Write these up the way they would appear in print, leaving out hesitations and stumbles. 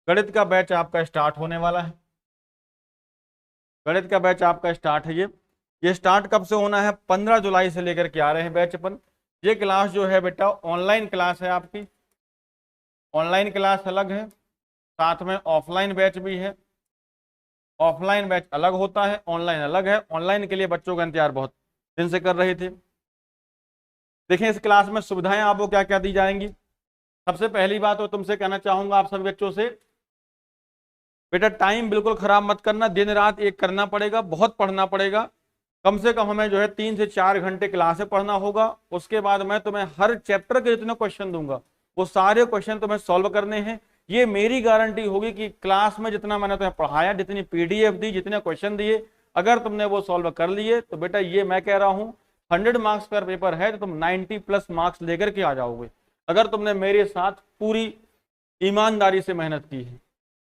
गणित का बैच आपका स्टार्ट होने वाला है। गणित का बैच आपका स्टार्ट है। ये स्टार्ट कब से होना है? 15 जुलाई से लेकर के आ रहे हैं बैच अपन। ये क्लास जो है बेटा ऑनलाइन क्लास है आपकी। ऑनलाइन क्लास अलग है, साथ में ऑफलाइन बैच भी है। ऑफलाइन बैच अलग होता है, ऑनलाइन अलग है। ऑनलाइन के लिए बच्चों का इंतजार बहुत दिन से कर रहे थे। देखिए इस क्लास में सुविधाएं आपको क्या क्या दी जाएंगी। सबसे पहली बात तो तुमसे कहना चाहूंगा आप सभी बच्चों से, बेटा टाइम बिल्कुल खराब मत करना। दिन रात एक करना पड़ेगा, बहुत पढ़ना पड़ेगा। कम से कम हमें जो है 3 से 4 घंटे क्लास में पढ़ना होगा। उसके बाद मैं तुम्हें हर चैप्टर के जितने क्वेश्चन दूंगा वो सारे क्वेश्चन तुम्हें सॉल्व करने हैं। ये मेरी गारंटी होगी कि क्लास में जितना मैंने तुम्हें पढ़ाया, जितनी पीडीएफ दी, जितने क्वेश्चन दिए, अगर तुमने वो सॉल्व कर लिए तो बेटा ये मैं कह रहा हूं 100 मार्क्स का पेपर है तो तुम 90+ मार्क्स लेकर के आ जाओगे, अगर तुमने मेरे साथ पूरी ईमानदारी से मेहनत की है।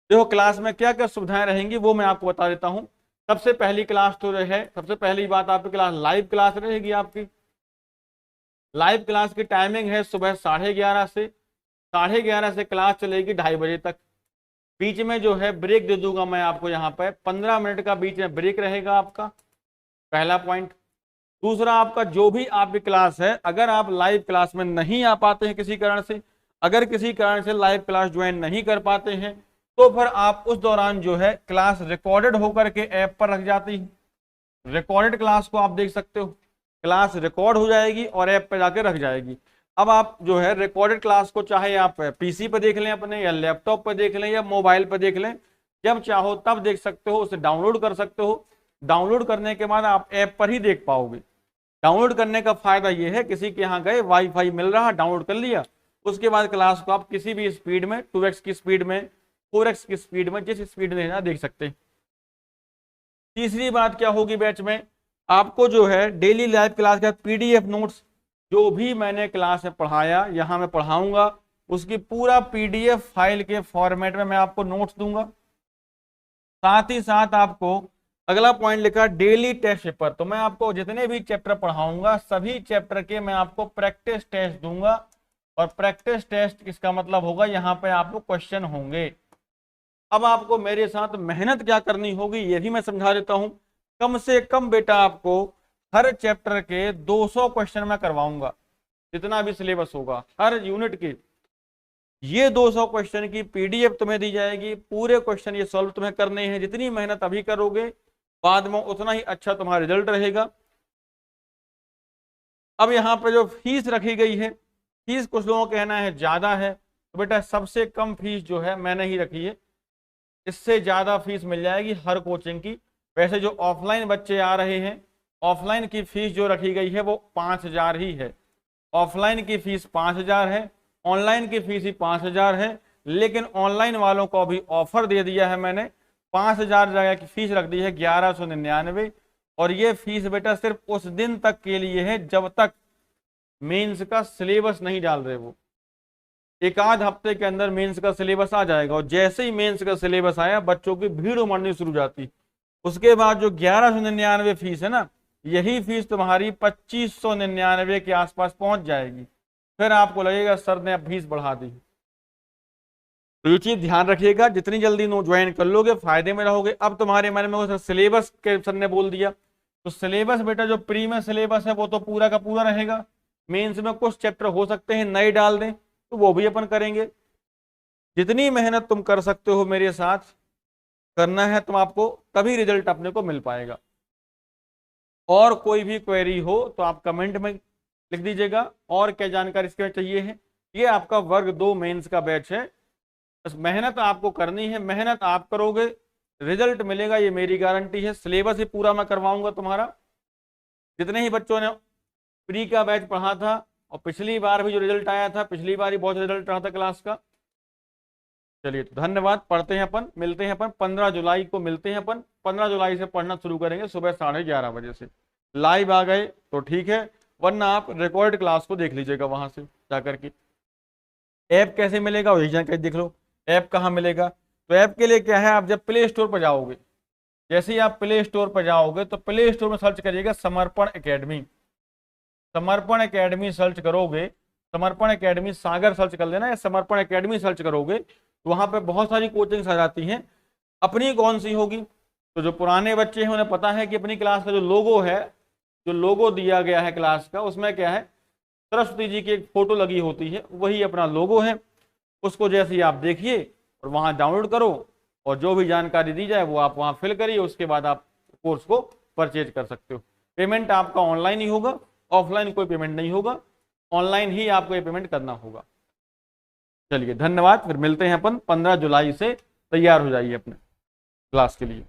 देखो क्लास में क्या क्या सुविधाएं रहेंगी वो मैं आपको बता देता हूं। सबसे पहली क्लास तो है, सबसे पहली बात आपकी क्लास लाइव क्लास रहेगी आपकी। लाइव क्लास की टाइमिंग है सुबह 11:30 से। 11:30 से क्लास चलेगी 2:30 बजे तक। बीच में जो है ब्रेक दे दूंगा मैं आपको, यहाँ पे 15 मिनट का बीच में ब्रेक रहेगा आपका, पहला पॉइंट। दूसरा आपका जो भी आपकी क्लास है, अगर आप लाइव क्लास में नहीं आ पाते हैं किसी कारण से, अगर किसी कारण से लाइव क्लास ज्वाइन नहीं कर पाते हैं तो फिर आप उस दौरान जो है क्लास रिकॉर्डेड होकर के ऐप पर रख जाती है। रिकॉर्डेड क्लास को आप देख सकते हो, क्लास रिकॉर्ड हो जाएगी और ऐप पर जाकर रख जाएगी। अब आप जो है रिकॉर्डेड क्लास को चाहे आप पीसी पर देख लें अपने, या लैपटॉप पर देख लें, या मोबाइल पर देख लें, जब चाहो तब देख सकते हो, उसे डाउनलोड कर सकते हो। डाउनलोड करने के बाद आप ऐप पर ही देख पाओगे। डाउनलोड करने का फायदा यह है, किसी के यहाँ गए वाईफाई मिल रहा, डाउनलोड कर लिया, उसके बाद क्लास को आप किसी भी स्पीड में, 2x की स्पीड में, 4x की स्पीड में, जिस स्पीड में देख सकते हैं। तीसरी बात क्या होगी बैच में, आपको जो है डेली लाइव क्लास का पीडीएफ नोट्स, जो भी मैंने क्लास में पढ़ाया यहां मैं पढ़ाऊंगा, उसकी पूरा पीडीएफ फाइल के फॉर्मेट में मैं आपको नोट्स दूंगा। साथ ही साथ आपको अगला पॉइंट लिखा डेली टेस्ट पेपर, तो मैं आपको जितने भी चैप्टर पढ़ाऊंगा सभी चैप्टर के मैं आपको प्रैक्टिस टेस्ट दूंगा। और प्रैक्टिस टेस्ट इसका मतलब होगा यहाँ पे आपको क्वेश्चन होंगे। अब आपको मेरे साथ मेहनत क्या करनी होगी ये भी मैं समझा देता हूं। कम से कम बेटा आपको हर चैप्टर के 200 क्वेश्चन मैं करवाऊंगा, जितना भी सिलेबस होगा हर यूनिट के। ये 200 क्वेश्चन की पीडीएफ तुम्हें दी जाएगी, पूरे क्वेश्चन ये सॉल्व तुम्हें करने हैं। जितनी मेहनत अभी करोगे बाद में उतना ही अच्छा तुम्हारा रिजल्ट रहेगा। अब यहाँ पे जो फीस रखी गई है, फीस कुछ लोगों का कहना है ज्यादा है, तो बेटा सबसे कम फीस जो है मैंने ही रखी है। इससे ज्यादा फीस मिल जाएगी हर कोचिंग की। वैसे जो ऑफलाइन बच्चे आ रहे हैं, ऑफलाइन की फीस जो रखी गई है वो 5,000 ही है। ऑफलाइन की फीस 5,000 है, ऑनलाइन की फीस ही 5,000 है। लेकिन ऑनलाइन वालों को भी ऑफर दे दिया है मैंने, 5,000 जगह की फीस रख दी है 1199। और ये फीस बेटा सिर्फ उस दिन तक के लिए है जब तक मेंस का सिलेबस नहीं डाल रहे वो। एक आध हफ्ते के अंदर मेंस का सिलेबस आ जाएगा, और जैसे ही मेंस का सिलेबस आया बच्चों की भीड़ उमड़नी शुरू हो जाती। उसके बाद जो 1199 फीस है ना, यही फीस तुम्हारी 2599 के आसपास पहुंच जाएगी। फिर आपको लगेगा सर ने अब फीस बढ़ा दी। तो ये चीज ध्यान रखिएगा, जितनी जल्दी नो ज्वाइन कर लोगे फायदे में रहोगे। अब तुम्हारे मन में सिलेबस के सर ने बोल दिया, तो सिलेबस बेटा जो प्री में सिलेबस है वो तो पूरा का पूरा रहेगा। मेंस में कुछ चैप्टर हो सकते हैं नए डाल दें, तो वो भी अपन करेंगे। जितनी मेहनत तुम कर सकते हो मेरे साथ करना है तुम, आपको तभी रिजल्ट अपने को मिल पाएगा। और कोई भी क्वेरी हो तो आप कमेंट में लिख दीजिएगा। और क्या जानकारी इसके चाहिए है, ये आपका वर्ग 2 मेंस का बैच है। बस मेहनत आपको करनी है, मेहनत आप करोगे रिजल्ट मिलेगा, ये मेरी गारंटी है। सिलेबस ही पूरा मैं करवाऊंगा तुम्हारा। जितने ही बच्चों ने प्री का बैच पढ़ा था, और पिछली बार भी जो रिजल्ट आया था, पिछली बार ही बहुत रिजल्ट रहा था क्लास का। चलिए तो धन्यवाद, पढ़ते हैं अपन, मिलते हैं अपन 15 जुलाई को मिलते हैं अपन। 15 जुलाई से पढ़ना शुरू करेंगे सुबह 11:30 बजे से। लाइव आ गए तो ठीक है, वरना आप रिकॉर्ड क्लास को देख लीजिएगा वहां से जाकर के। ऐप कैसे मिलेगा वही जानकारी देख लो। ऐप कहाँ मिलेगा, तो ऐप के लिए क्या है, आप जब प्ले स्टोर पर जाओगे, जैसे ही आप प्ले स्टोर पर जाओगे तो प्ले स्टोर में सर्च करिएगा समर्पण एकेडमी। समर्पण एकेडमी सर्च करोगे, समर्पण एकेडमी सागर सर्च कर लेना, या समर्पण एकेडमी सर्च करोगे तो वहाँ पे बहुत सारी कोचिंग्स आ जाती हैं। अपनी कौन सी होगी? तो जो पुराने बच्चे हैं उन्हें पता है कि अपनी क्लास का जो लोगो है, जो लोगो दिया गया है क्लास का, उसमें क्या है, सरस्वती जी की एक फोटो लगी होती है, वही अपना लोगो है। उसको जैसे ही आप देखिए और वहाँ डाउनलोड करो और जो भी जानकारी दी जाए वो आप वहाँ फिल करिए, उसके बाद आप कोर्स को परचेज कर सकते हो। पेमेंट आपका ऑनलाइन ही होगा, ऑफलाइन कोई पेमेंट नहीं होगा, ऑनलाइन ही आपको ये पेमेंट करना होगा। चलिए धन्यवाद, फिर मिलते हैं अपन 15 जुलाई से। तैयार हो जाइए अपने क्लास के लिए।